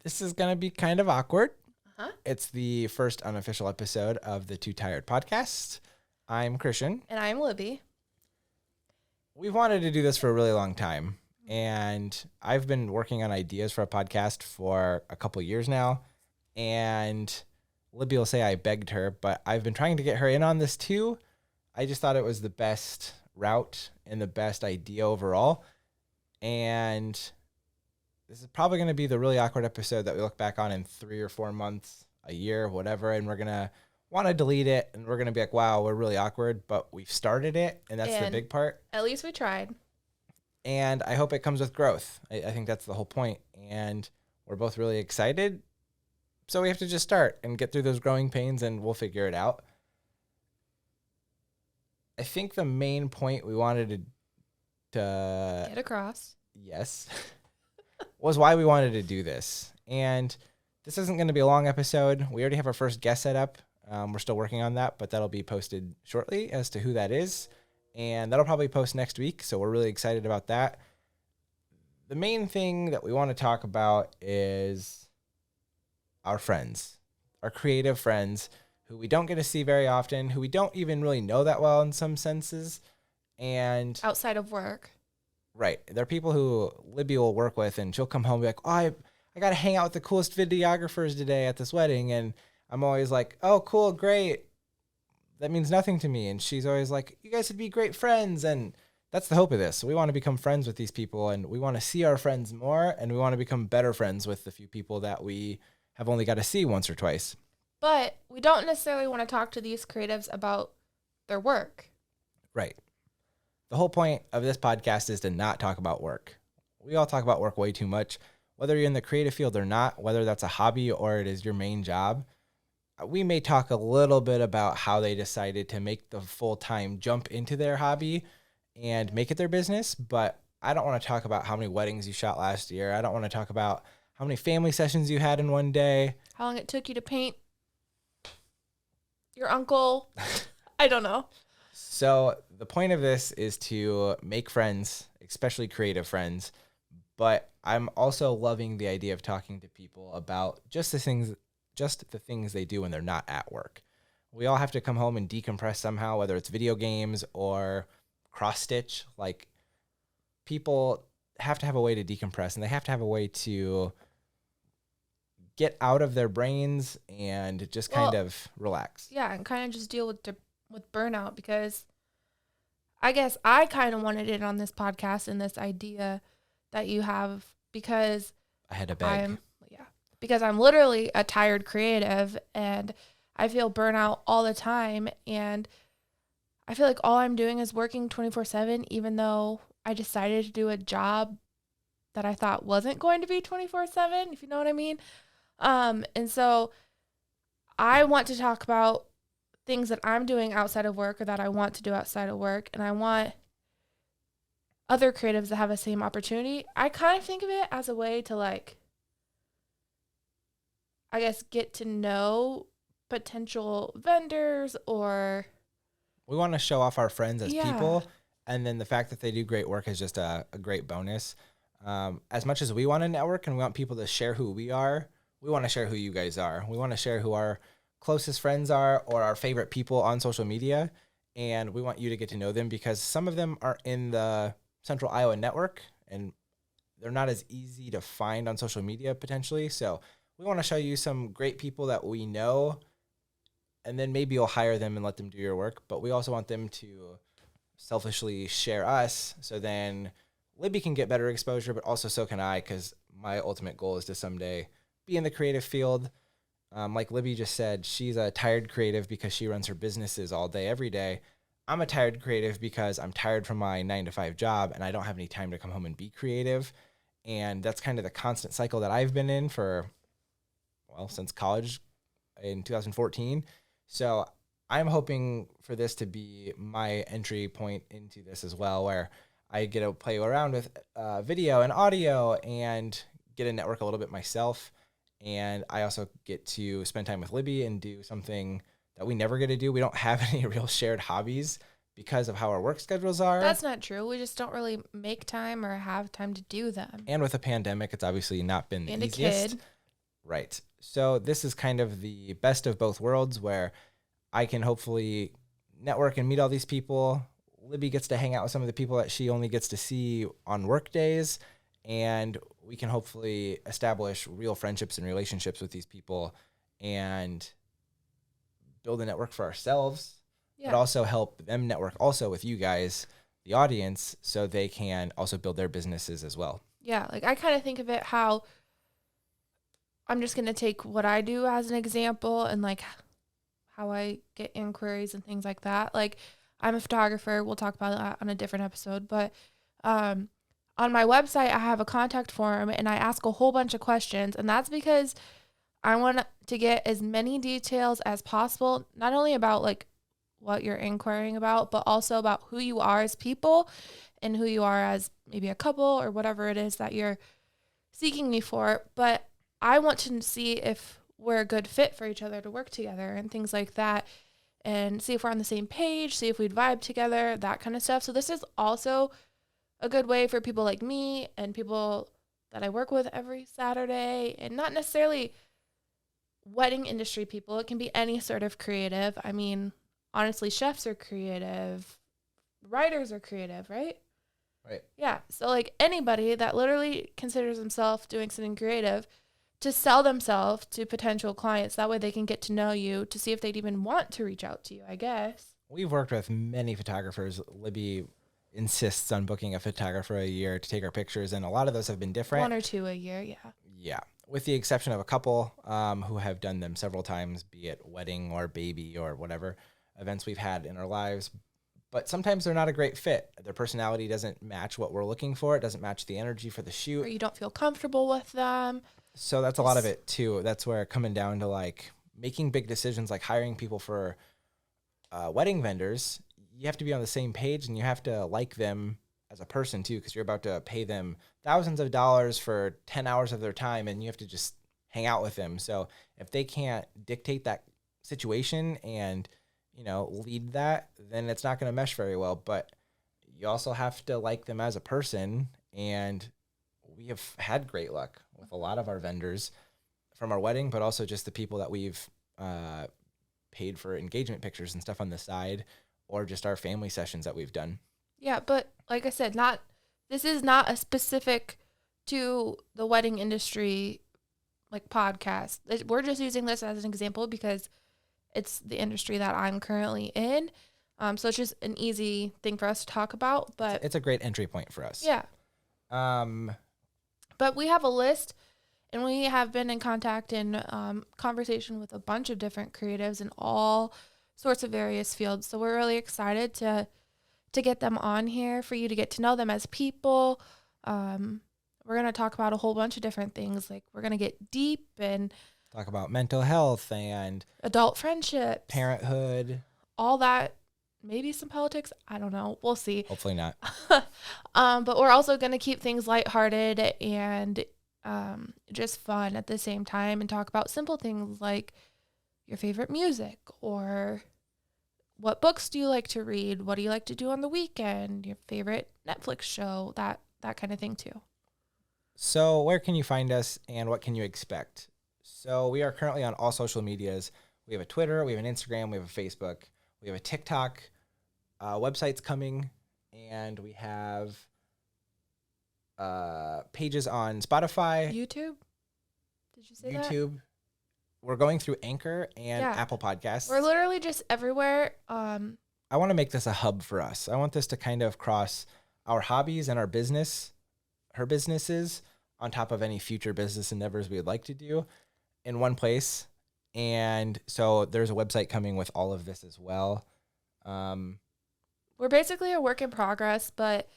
This is going to be kind of awkward. Uh-huh. It's the first unofficial episode of the Too Tired podcast. I'm Christian. And I'm Libby. We've wanted to do this for a really long time, and I've been working on ideas for a podcast for a couple years now, and Libby will say I begged her, but I've been trying to get her in on this too. I just thought it was the best route and the best idea overall, and this is probably going to be the really awkward episode that we look back on in 3 or 4 months, a year, whatever, and we're going to want to delete it, and we're going to be like, wow, we're really awkward, but we've started it, and that's the big part. At least we tried. And I hope it comes with growth. I think that's the whole point, and we're both really excited, so we have to just start and get through those growing pains, and we'll figure it out. I think the main point we wanted to get across, yes, was why we wanted to do this. And this isn't going to be a long episode. We already have our first guest set up. We're still working on that, but that'll be posted shortly as to who that is. And that'll probably post next week, so we're really excited about that. The main thing that we want to talk about is our friends, our creative friends, who we don't get to see very often, who we don't even really know that well in some senses. And outside of work. Right. There are people who Libby will work with, and she'll come home and be like, oh, I got to hang out with the coolest videographers today at this wedding. And I'm always like, oh, cool, great. That means nothing to me. And she's always like, you guys would be great friends. And that's the hope of this. We want to become friends with these people, and we want to see our friends more, and we want to become better friends with the few people that we have only got to see once or twice. But we don't necessarily want to talk to these creatives about their work. Right. The whole point of this podcast is to not talk about work. We all talk about work way too much, whether you're in the creative field or not, whether that's a hobby or it is your main job. We may talk a little bit about how they decided to make the full-time jump into their hobby and make it their business, but I don't want to talk about how many weddings you shot last year. I don't want to talk about how many family sessions you had in one day. How long it took you to paint your uncle. I don't know. So the point of this is to make friends, especially creative friends, but I'm also loving the idea of talking to people about just the things they do when they're not at work. We all have to come home and decompress somehow, whether it's video games or cross stitch. Like, people have to have a way to decompress, and they have to have a way to get out of their brains and just kind of relax. Yeah, and kind of just deal with burnout, because I guess I kind of wanted it on this podcast and this idea that you have, because I had to beg. Because I'm literally a tired creative, and I feel burnout all the time, and I feel like all I'm doing is working 24/7, even though I decided to do a job that I thought wasn't going to be 24/7, if you know what I mean. And so I want to talk about things that I'm doing outside of work, or that I want to do outside of work, and I want other creatives to have the same opportunity. I kind of think of it as a way to, like, I guess, get to know potential vendors, or we want to show off our friends as people, and then the fact that they do great work is just a great bonus. As much as we want to network and we want people to share who we are, we want to share who you guys are. We want to share who our closest friends are, or our favorite people on social media, and we want you to get to know them, because some of them are in the Central Iowa network, and they're not as easy to find on social media potentially. So we want to show you some great people that we know, and then maybe you'll hire them and let them do your work. But we also want them to selfishly share us, so then Libby can get better exposure, but also so can I, because my ultimate goal is to someday be in the creative field. Like Libby just said, she's a tired creative because she runs her businesses all day, every day. I'm a tired creative because I'm tired from my 9-to-5 job, and I don't have any time to come home and be creative. And that's kind of the constant cycle that I've been in since college in 2014. So I'm hoping for this to be my entry point into this as well, where I get to play around with video and audio and get a network a little bit myself. And I also get to spend time with Libby and do something that we never get to do. We don't have any real shared hobbies because of how our work schedules are. That's not true. We just don't really make time or have time to do them. And with a pandemic, it's obviously not been the easiest. And a kid. Right. So this is kind of the best of both worlds where I can hopefully network and meet all these people. Libby gets to hang out with some of the people that she only gets to see on work days. And we can hopefully establish real friendships and relationships with these people and build a network for ourselves, but also help them network also with you guys, the audience, so they can also build their businesses as well. Yeah, like I kind of think of it how I'm just going to take what I do as an example and like how I get inquiries and things like that. Like I'm a photographer. We'll talk about that on a different episode. But on my website, I have a contact form and I ask a whole bunch of questions. And that's because I want to get as many details as possible, not only about like what you're inquiring about, but also about who you are as people and who you are as maybe a couple or whatever it is that you're seeking me for. But I want to see if we're a good fit for each other to work together and things like that, and see if we're on the same page, see if we'd vibe together, that kind of stuff. So this is also a good way for people like me and people that I work with every Saturday, and not necessarily wedding industry people. It can be any sort of creative. I mean, honestly, chefs are creative, writers are creative, right? Right. Yeah. So like anybody that literally considers themselves doing something creative to sell themselves to potential clients. That way they can get to know you to see if they'd even want to reach out to you, I guess. We've worked with many photographers. Libby insists on booking a photographer a year to take our pictures, and a lot of those have been different. 1 or 2 a year, yeah. Yeah, with the exception of a couple who have done them several times, be it wedding or baby or whatever events we've had in our lives. But sometimes they're not a great fit. Their personality doesn't match what we're looking for. It doesn't match the energy for the shoot. Or you don't feel comfortable with them. So that's a lot of it too. That's where coming down to like making big decisions, like hiring people for wedding vendors, you have to be on the same page and you have to like them as a person too, because you're about to pay them thousands of dollars for 10 hours of their time and you have to just hang out with them. So if they can't dictate that situation and, you know, lead that, then it's not going to mesh very well. But you also have to like them as a person, and we have had great luck with a lot of our vendors from our wedding, but also just the people that we've paid for engagement pictures and stuff on the side, or just our family sessions that we've done. Yeah, but like I said, this is not a specific to the wedding industry like podcast. We're just using this as an example because it's the industry that I'm currently in. So it's just an easy thing for us to talk about, but it's a great entry point for us. Yeah. But we have a list, and we have been in contact and conversation with a bunch of different creatives in all sorts of various fields. So we're really excited to get them on here for you to get to know them as people. We're going to talk about a whole bunch of different things. Like we're going to get deep and talk about mental health and adult friendships, parenthood, all that. Maybe some politics. I don't know. We'll see. Hopefully not. But we're also going to keep things lighthearted and just fun at the same time, and talk about simple things like your favorite music, or what books do you like to read? What do you like to do on the weekend? Your favorite Netflix show, that kind of thing too. So where can you find us and what can you expect? So we are currently on all social medias. We have a Twitter, we have an Instagram, we have a Facebook, we have a TikTok. Website's coming, and we have pages on Spotify, YouTube. Did you say YouTube. that? We're going through Anchor and Apple Podcasts. We're literally just everywhere. I want to make this a hub for us. I want this to kind of cross our hobbies and our businesses on top of any future business endeavors we would like to do in one place. And so there's a website coming with all of this as well. We're basically a work in progress, but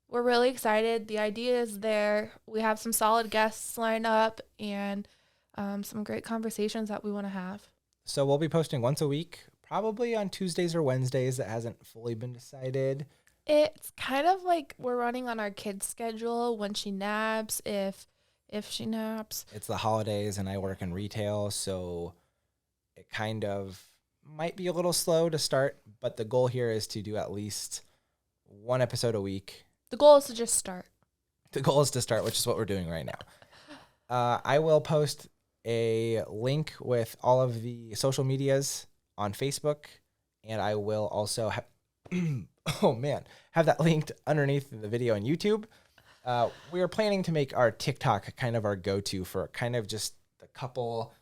we're really excited. The idea is there. We have some solid guests lined up and some great conversations that we want to have. So we'll be posting once a week, probably on Tuesdays or Wednesdays. That hasn't fully been decided. It's kind of like we're running on our kid's schedule, when she naps, if she naps. It's the holidays and I work in retail, so it kind of might be a little slow to start, but the goal here is to do at least one episode a week. The goal is to just start. The goal is to start, which is what we're doing right now. I will post a link with all of the social medias on Facebook, and I will also have, have that linked underneath the video on YouTube. We are planning to make our TikTok kind of our go-to for kind of just a couple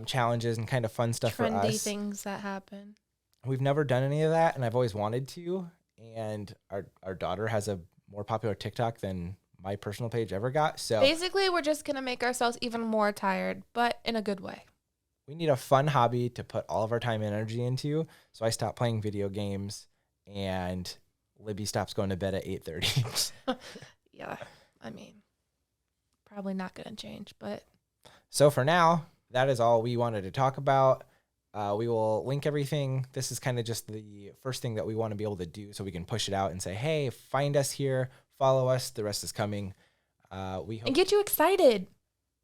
challenges and kind of fun stuff for us. Trendy things that happen. We've never done any of that, and I've always wanted to. And our daughter has a more popular TikTok than my personal page ever got. So basically, we're just going to make ourselves even more tired, but in a good way. We need a fun hobby to put all of our time and energy into. So I stopped playing video games, and Libby stops going to bed at 8:30. Yeah, I mean, probably not going to change, but. So for now, that is all we wanted to talk about. We will link everything. This is kind of just the first thing that we want to be able to do so we can push it out and say, hey, find us here, follow us. The rest is coming. We hope. And get you excited.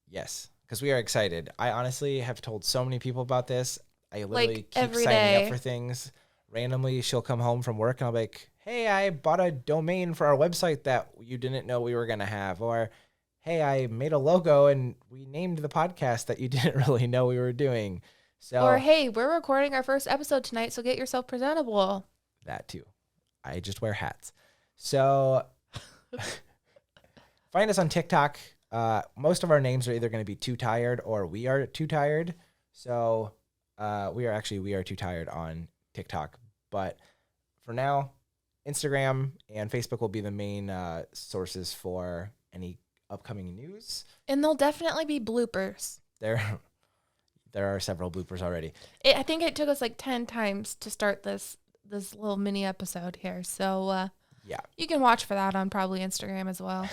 Yes, because we are excited. I honestly have told so many people about this. I literally keep every signing day. up for things. Randomly, she'll come home from work and I'll be like, hey, I bought a domain for our website that you didn't know we were going to have. Or, hey, I made a logo and we named the podcast that you didn't really know we were doing. So, or, hey, we're recording our first episode tonight, so get yourself presentable. That too. I just wear hats. So find us on TikTok. Most of our names are either going to be Too Tired or We Are Too Tired. So we are Too Tired on TikTok. But for now, Instagram and Facebook will be the main sources for any upcoming news. And there'll definitely be bloopers. There are several bloopers already. I think it took us like 10 times to start this little mini episode here. So yeah, you can watch for that on probably Instagram as well.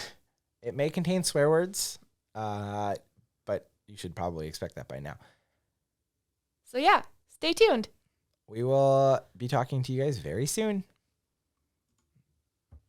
It may contain swear words, but you should probably expect that by now. So yeah, stay tuned. We will be talking to you guys very soon.